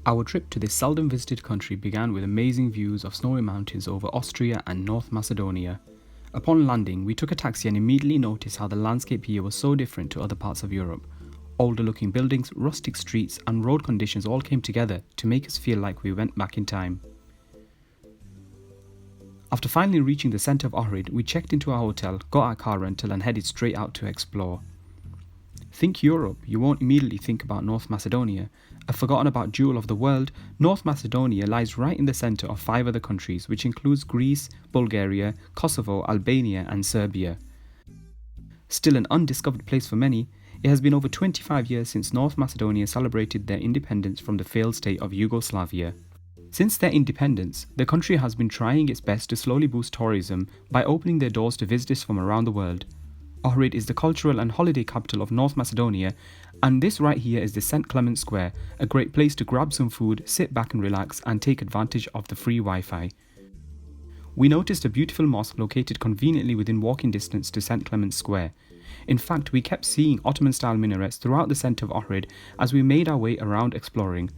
Our trip to this seldom visited country began with amazing views of snowy mountains over Austria and North Macedonia. Upon landing, we took a taxi and immediately noticed how the landscape here was so different to other parts of Europe. Older looking buildings, rustic streets and road conditions all came together to make us feel like we went back in time. After finally reaching the centre of Ohrid, we checked into our hotel, got our car rental and headed straight out to explore. Think Europe, you won't immediately think about North Macedonia. A forgotten about jewel of the world, North Macedonia lies right in the centre of 5 other countries, which includes Greece, Bulgaria, Kosovo, Albania and Serbia. Still an undiscovered place for many, it has been over 25 years since North Macedonia celebrated their independence from the failed state of Yugoslavia. Since their independence, the country has been trying its best to slowly boost tourism by opening their doors to visitors from around the world. Ohrid is the cultural and holiday capital of North Macedonia, and this right here is the St. Clements Square, a great place to grab some food, sit back and relax and take advantage of the free Wi-Fi. We noticed a beautiful mosque located conveniently within walking distance to St. Clements Square. In fact, we kept seeing Ottoman-style minarets throughout the centre of Ohrid as we made our way around exploring.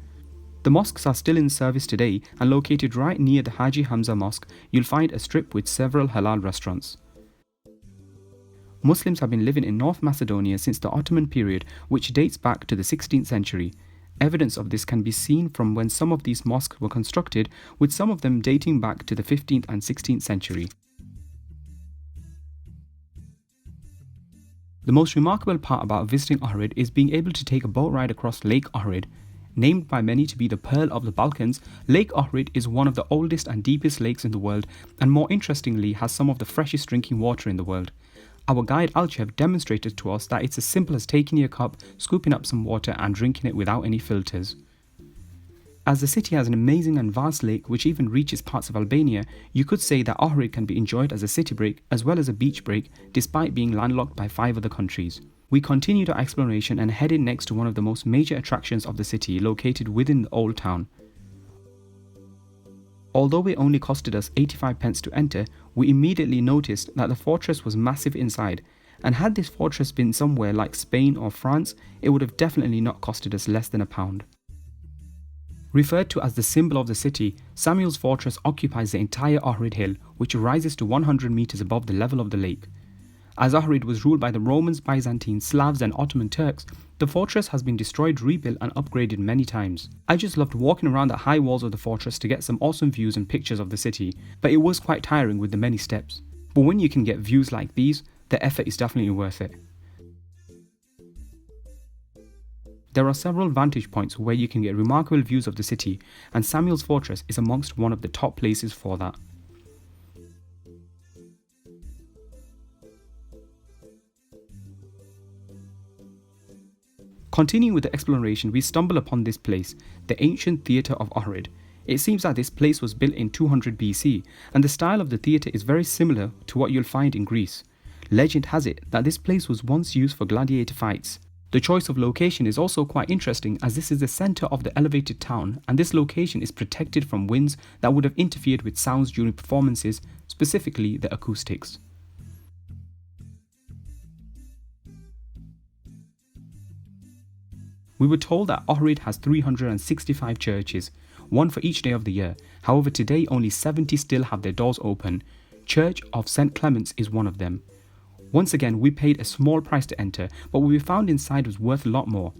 The mosques are still in service today, and located right near the Haji Hamza Mosque, you'll find a strip with several halal restaurants. Muslims have been living in North Macedonia since the Ottoman period, which dates back to the 16th century. Evidence of this can be seen from when some of these mosques were constructed, with some of them dating back to the 15th and 16th century. The most remarkable part about visiting Ohrid is being able to take a boat ride across Lake Ohrid. Named by many to be the Pearl of the Balkans, Lake Ohrid is one of the oldest and deepest lakes in the world, and more interestingly has some of the freshest drinking water in the world. Our guide Alchev demonstrated to us that it's as simple as taking your cup, scooping up some water and drinking it without any filters. As the city has an amazing and vast lake which even reaches parts of Albania, you could say that Ohrid can be enjoyed as a city break as well as a beach break, despite being landlocked by 5 other countries. We continued our exploration and headed next to one of the most major attractions of the city, located within the old town. Although it only costed us 85 pence to enter, we immediately noticed that the fortress was massive inside, and had this fortress been somewhere like Spain or France, it would have definitely not costed us less than £1. Referred to as the symbol of the city, Samuel's fortress occupies the entire Ohrid hill, which rises to 100 meters above the level of the lake. As Ohrid was ruled by the Romans, Byzantines, Slavs and Ottoman Turks, the fortress has been destroyed, rebuilt and upgraded many times. I just loved walking around the high walls of the fortress to get some awesome views and pictures of the city, but it was quite tiring with the many steps. But when you can get views like these, the effort is definitely worth it. There are several vantage points where you can get remarkable views of the city, and Samuel's fortress is amongst one of the top places for that. Continuing with the exploration, we stumble upon this place, the ancient theatre of Ohrid. It seems that this place was built in 200 BC, and the style of the theatre is very similar to what you'll find in Greece. Legend has it that this place was once used for gladiator fights. The choice of location is also quite interesting, as this is the centre of the elevated town, and this location is protected from winds that would have interfered with sounds during performances, specifically the acoustics. We were told that Ohrid has 365 churches, one for each day of the year. However, today only 70 still have their doors open. Church of St. Clements is one of them. Once again, we paid a small price to enter, but what we found inside was worth a lot more.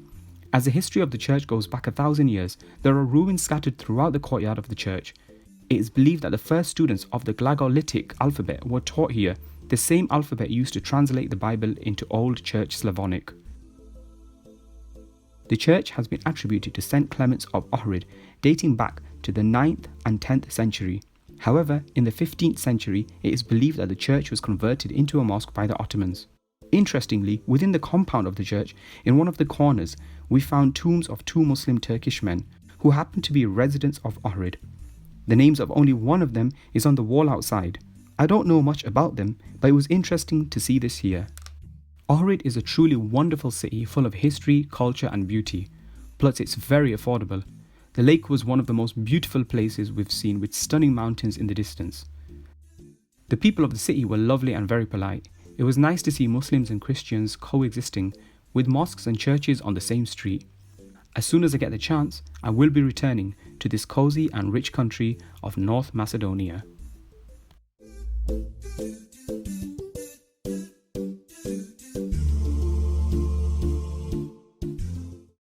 As the history of the church goes back 1,000 years, there are ruins scattered throughout the courtyard of the church. It is believed that the first students of the Glagolitic alphabet were taught here, the same alphabet used to translate the Bible into Old Church Slavonic. The church has been attributed to St. Clements of Ohrid, dating back to the 9th and 10th century. However, in the 15th century, it is believed that the church was converted into a mosque by the Ottomans. Interestingly, within the compound of the church, in one of the corners, we found tombs of 2 Muslim Turkish men, who happened to be residents of Ohrid. The names of only one of them is on the wall outside. I don't know much about them, but it was interesting to see this here. Ohrid is a truly wonderful city full of history, culture and beauty. Plus it's very affordable. The lake was one of the most beautiful places we've seen, with stunning mountains in the distance. The people of the city were lovely and very polite. It was nice to see Muslims and Christians coexisting, with mosques and churches on the same street. As soon as I get the chance, I will be returning to this cozy and rich country of North Macedonia.